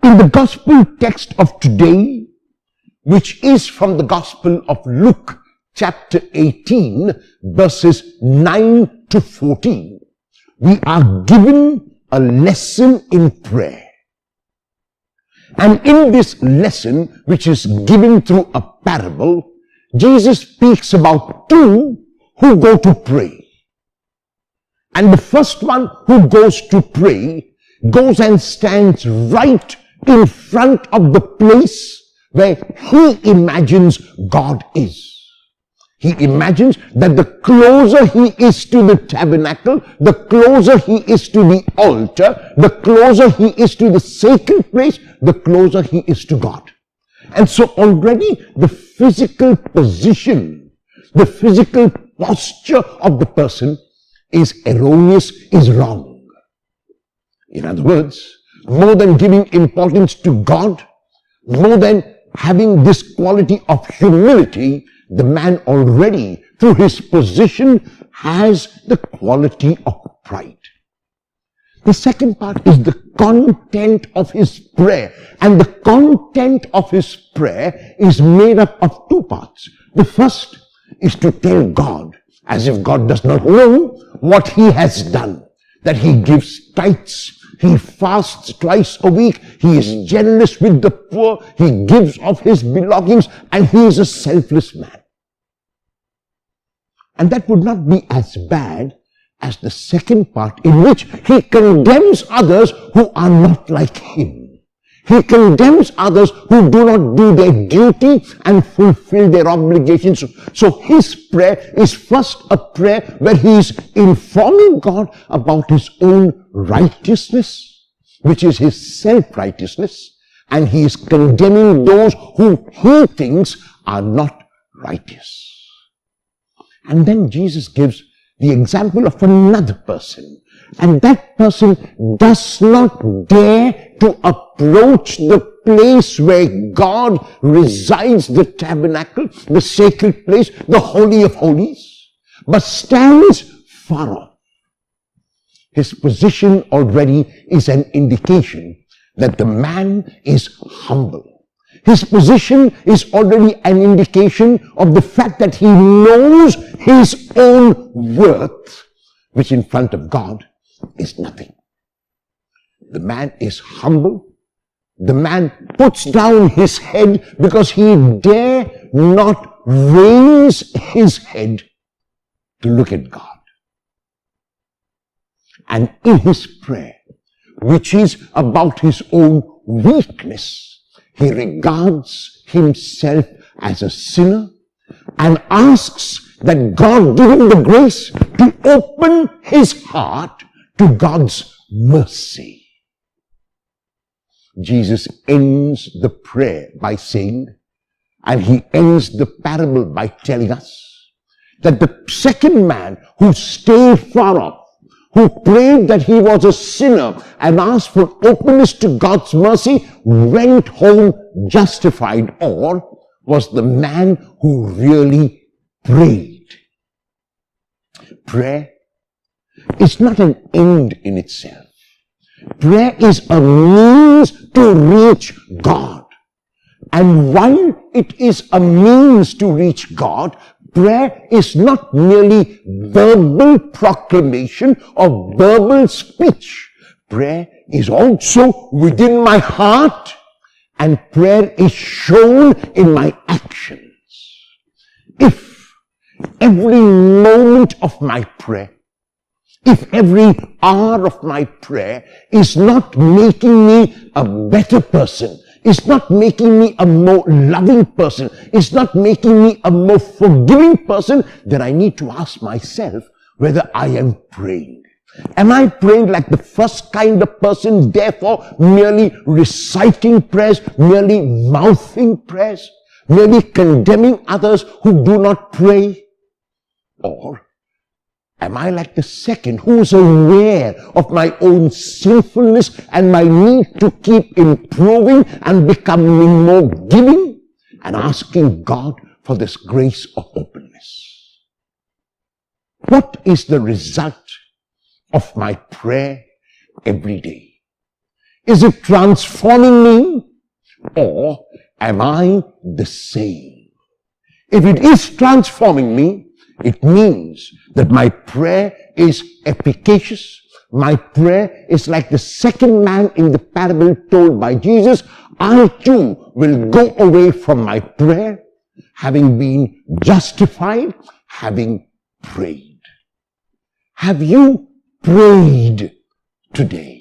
In the gospel text of today, which is from the Gospel of Luke, chapter 18, verses 9 to 14, we are given a lesson in prayer. And in this lesson, which is given through a parable, Jesus speaks about two who go to pray. And the first one who goes to pray goes and stands right in front of the place where he imagines God is. He imagines that the closer he is to the tabernacle, the closer he is to the altar, the closer he is to the sacred place, the closer he is to God. And so already the physical position, the physical posture of the person is erroneous, is wrong. In other words, more than giving importance to God, more than having this quality of humility, the man already, through his position, has the quality of pride. The second part is the content of his prayer. And the content of his prayer is made up of two parts. The first is to tell God, as if God does not know what he has done, that he gives tithes, he fasts twice a week, he is generous with the poor, he gives of his belongings, and he is a selfless man. And that would not be as bad as the second part, in which he condemns others who are not like him. He condemns others who do not do their duty and fulfill their obligations. So his prayer is first a prayer where he is informing God about his own righteousness, which is his self-righteousness, and he is condemning those who he thinks are not righteous. And then Jesus gives the example of another person. And that person does not dare to approach the place where God resides, the tabernacle, the sacred place, the Holy of Holies, but stands far off. His position already is an indication that the man is humble. His position is already an indication of the fact that he knows his own worth, which in front of God is nothing. The man is humble. The man puts down his head because he dare not raise his head to look at God. And in his prayer, which is about his own weakness, he regards himself as a sinner and asks that God give him the grace to open his heart to God's mercy. Jesus ends the prayer by saying, and he ends the parable by telling us, that the second man who stayed far off, who prayed that he was a sinner and asked for openness to God's mercy, went home justified, or was the man who really prayed. Prayer is not an end in itself. Prayer is a means to reach God. And while it is a means to reach God, prayer is not merely verbal proclamation or verbal speech. Prayer is also within my heart, and prayer is shown in my actions. If every moment of my prayer, if every hour of my prayer is not making me a better person, it's not making me a more loving person, it's not making me a more forgiving person, then I need to ask myself whether I am praying. Am I praying like the first kind of person, therefore merely reciting prayers, merely mouthing prayers, merely condemning others who do not pray? Or am I like the second, who is aware of my own sinfulness and my need to keep improving and becoming more giving, and asking God for this grace of openness? What is the result of my prayer every day? Is it transforming me? Or am I the same? If it is transforming me, it means that my prayer is efficacious. My prayer is like the second man in the parable told by Jesus. I too will go away from my prayer, having been justified, having prayed. Have you prayed today?